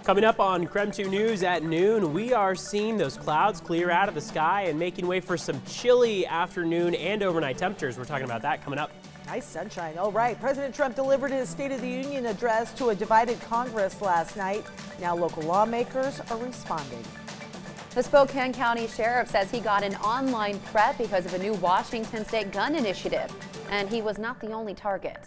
Coming up on KREM 2 News at noon, we are seeing those clouds clear out of the sky and making way for some chilly afternoon and overnight temperatures. We're talking about that coming up. Nice sunshine. All right. President Trump delivered his State of the Union address to a divided Congress last night. Now local lawmakers are responding. The Spokane County Sheriff says he got an online threat because of a new Washington state gun initiative, and he was not the only target.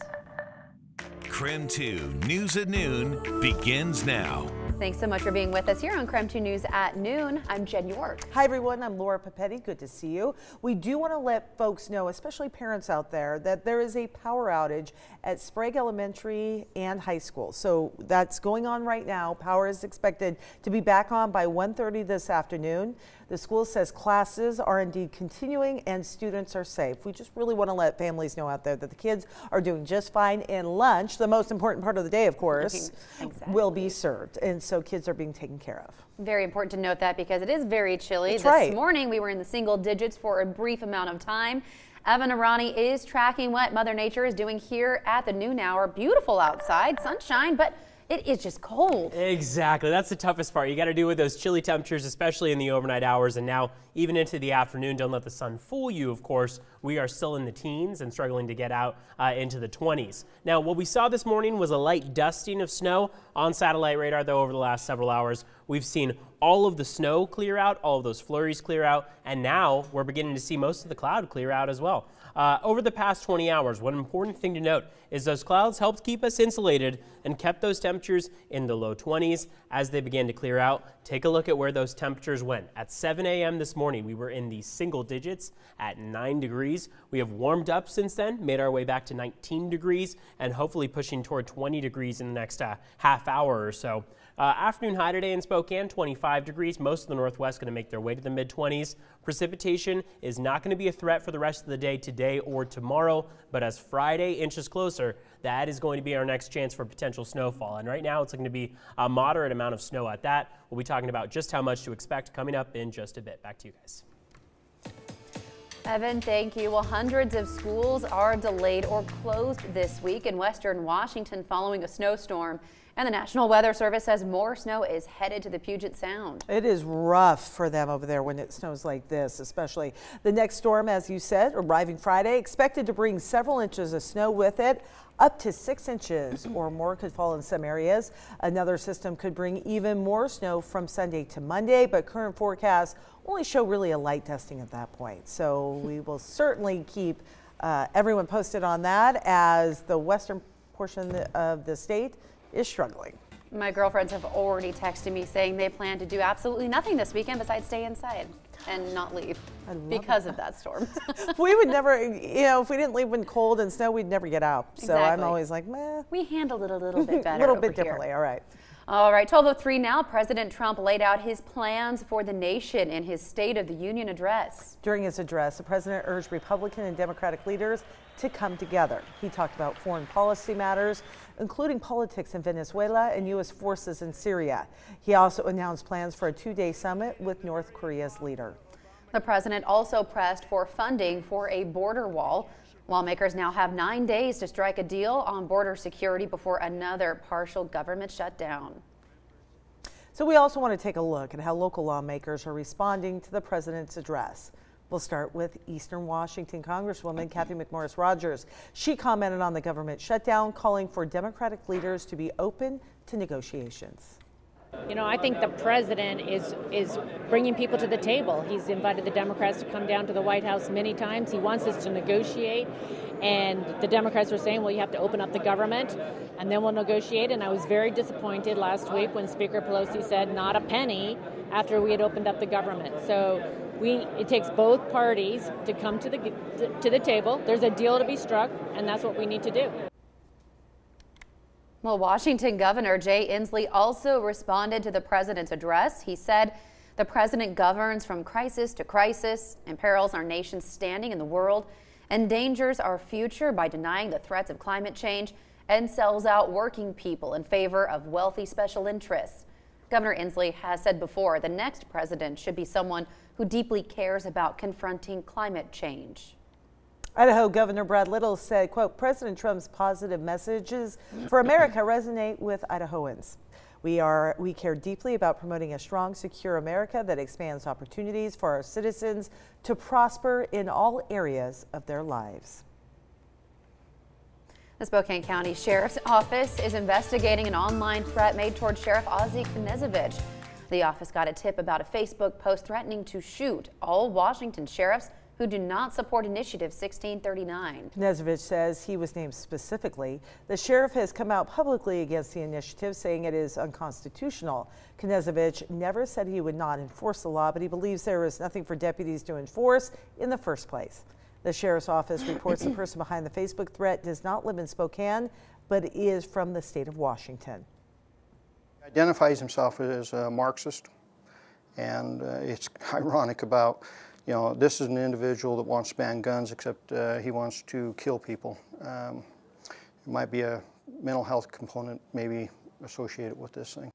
KREM 2 News at Noon begins now. Thanks so much for being with us here on KREM 2 News at noon. I'm Jen York. Hi, everyone. I'm Laura Papetti. Good to see you. We do want to let folks know, especially parents out there, that there is a power outage at Sprague Elementary and High School. So that's going on right now. Power is expected to be back on by 1:30 this afternoon. The school says classes are indeed continuing and students are safe. We just really want to let families know out there that the kids are doing just fine, and lunch, the most important part of the day, of course, will be served. And so kids are being taken care of. Very important to note that because it is very chilly. That's this right. morning we were in the single digits for a brief amount of time. Evan Arani is tracking what Mother Nature is doing here at the noon hour. Beautiful outside, sunshine, but it is just cold. Exactly. That's the toughest part. You got to do with those chilly temperatures, especially in the overnight hours and now even into the afternoon. Don't let the sun fool you, of course. We are still in the teens and struggling to get out into the 20s. Now, what we saw this morning was a light dusting of snow on satellite radar, though, over the last several hours. We've seen all of the snow clear out, all of those flurries clear out, and now we're beginning to see most of the cloud clear out as well. Over the past 20 hours, one important thing to note is those clouds helped keep us insulated and kept those temperatures in the low 20s as they began to clear out. Take a look at where those temperatures went. At 7 a.m. this morning, we were in the single digits at 9 degrees. We have warmed up since then, made our way back to 19 degrees, and hopefully pushing toward 20 degrees in the next half hour or so. Afternoon high today in Spokane, 25 degrees. Most of the Northwest going to make their way to the mid-20s. Precipitation is not going to be a threat for the rest of the day today or tomorrow, but as Friday inches closer, that is going to be our next chance for potential snowfall. And right now it's going to be a moderate amount of snow at that. We'll be talking about just how much to expect coming up in just a bit. Back to you guys. Evan, thank you. Well, hundreds of schools are delayed or closed this week in western Washington following a snowstorm. And the National Weather Service says more snow is headed to the Puget Sound. It is rough for them over there when it snows like this, especially. The next storm, as you said, arriving Friday, expected to bring several inches of snow with it. Up to 6 inches or more could fall in some areas. Another system could bring even more snow from Sunday to Monday, but current forecasts only show really a light dusting at that point. So we will certainly keep everyone posted on that as the western portion of the state is struggling. My girlfriends have already texted me saying they plan to do absolutely nothing this weekend besides stay inside and not leave because of that storm. We would never, you know, if we didn't leave when cold and snow, we'd never get out. So I'm always like, meh. We handled it a little bit better. A little bit differently. All right. All right, 12:03 now. President Trump laid out his plans for the nation in his State of the Union address. During his address, the president urged Republican and Democratic leaders to come together. He talked about foreign policy matters, including politics in Venezuela and U.S. forces in Syria. He also announced plans for a 2-day summit with North Korea's leader. The president also pressed for funding for a border wall. Lawmakers now have 9 days to strike a deal on border security before another partial government shutdown. So we also want to take a look at how local lawmakers are responding to the president's address. We'll start with Eastern Washington Congresswoman Kathy McMorris Rogers. She commented on the government shutdown, calling for Democratic leaders to be open to negotiations. You know, I think the president is bringing people to the table. He's invited the Democrats to come down to the White House many times. He wants us to negotiate, and the Democrats were saying, well, you have to open up the government, and then we'll negotiate. And I was very disappointed last week when Speaker Pelosi said not a penny after we had opened up the government. So it takes both parties to come to the table. There's a deal to be struck, and that's what we need to do. Well, Washington Governor Jay Inslee also responded to the president's address. He said the president governs from crisis to crisis, imperils our nation's standing in the world, endangers our future by denying the threats of climate change, and sells out working people in favor of wealthy special interests. Governor Inslee has said before the next president should be someone who deeply cares about confronting climate change. Idaho Governor Brad Little said, quote, President Trump's positive messages for America resonate with Idahoans. We care deeply about promoting a strong, secure America that expands opportunities for our citizens to prosper in all areas of their lives. The Spokane County Sheriff's Office is investigating an online threat made toward Sheriff Ozzie Knezevich. The office got a tip about a Facebook post threatening to shoot all Washington sheriffs who do not support Initiative 1639. Knezevich says he was named specifically. The sheriff has come out publicly against the initiative, saying it is unconstitutional. Knezevich never said he would not enforce the law, but he believes there is nothing for deputies to enforce in the first place. The sheriff's office reports the person behind the Facebook threat does not live in Spokane, but is from the state of Washington. He identifies himself as a Marxist, and it's ironic about, you know, this is an individual that wants to ban guns, except he wants to kill people. There might be a mental health component maybe associated with this thing.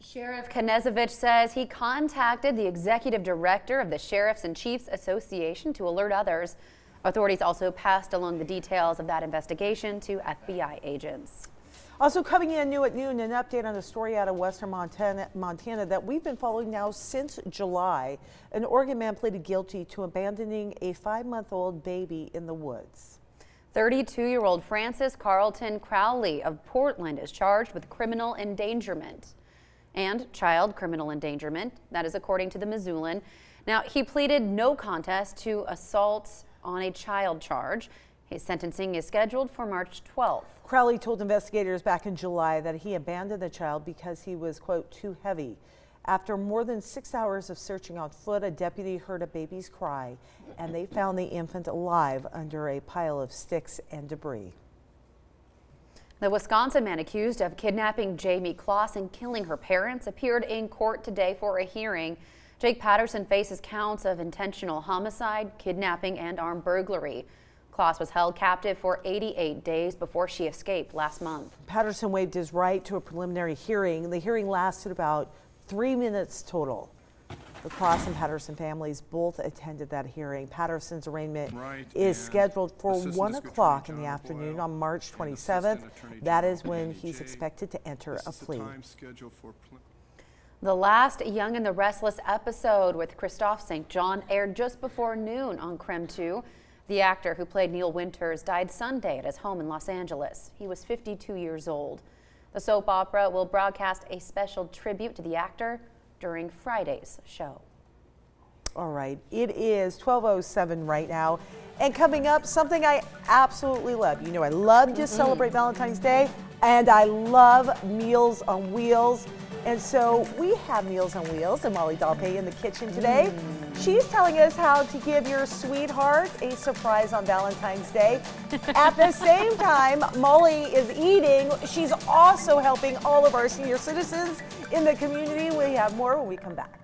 Sheriff Knezevich says he contacted the executive director of the Sheriffs and Chiefs Association to alert others. Authorities also passed along the details of that investigation to FBI agents. Also coming in new at noon, an update on a story out of western Montana that we've been following now since July. An Oregon man pleaded guilty to abandoning a 5-month-old baby in the woods. 32-year-old Francis Carlton Crowley of Portland is charged with criminal endangerment and child criminal endangerment. That is according to the Missoulian. Now, he pleaded no contest to assault on a child charge. His sentencing is scheduled for March 12th. Crowley told investigators back in July that he abandoned the child because he was, quote, too heavy. After more than 6 hours of searching on foot, a deputy heard a baby's cry, and they found the infant alive under a pile of sticks and debris. The Wisconsin man accused of kidnapping Jamie Kloss and killing her parents appeared in court today for a hearing. Jake Patterson faces counts of intentional homicide, kidnapping, and armed burglary. Kloss was held captive for 88 days before she escaped last month. Patterson waived his right to a preliminary hearing. The hearing lasted about 3 minutes total. The Kloss and Patterson families both attended that hearing. Patterson's arraignment is scheduled for 1 o'clock in the afternoon on March 27th. That is when he's expected to enter a plea. The last Young and the Restless episode with Christophe St. John aired just before noon on KREM 2. The actor who played Neil Winters died Sunday at his home in Los Angeles. He was 52 years old. The soap opera will broadcast a special tribute to the actor during Friday's show. All right, it is 12:07 right now. And coming up, something I absolutely love. You know, I love to celebrate Valentine's Day, and I love Meals on Wheels. And so we have Meals on Wheels and Molly Dalpay in the kitchen today. She's telling us how to give your sweetheart a surprise on Valentine's Day. At the same time, Molly is eating. She's also helping all of our senior citizens in the community. We have more when we come back.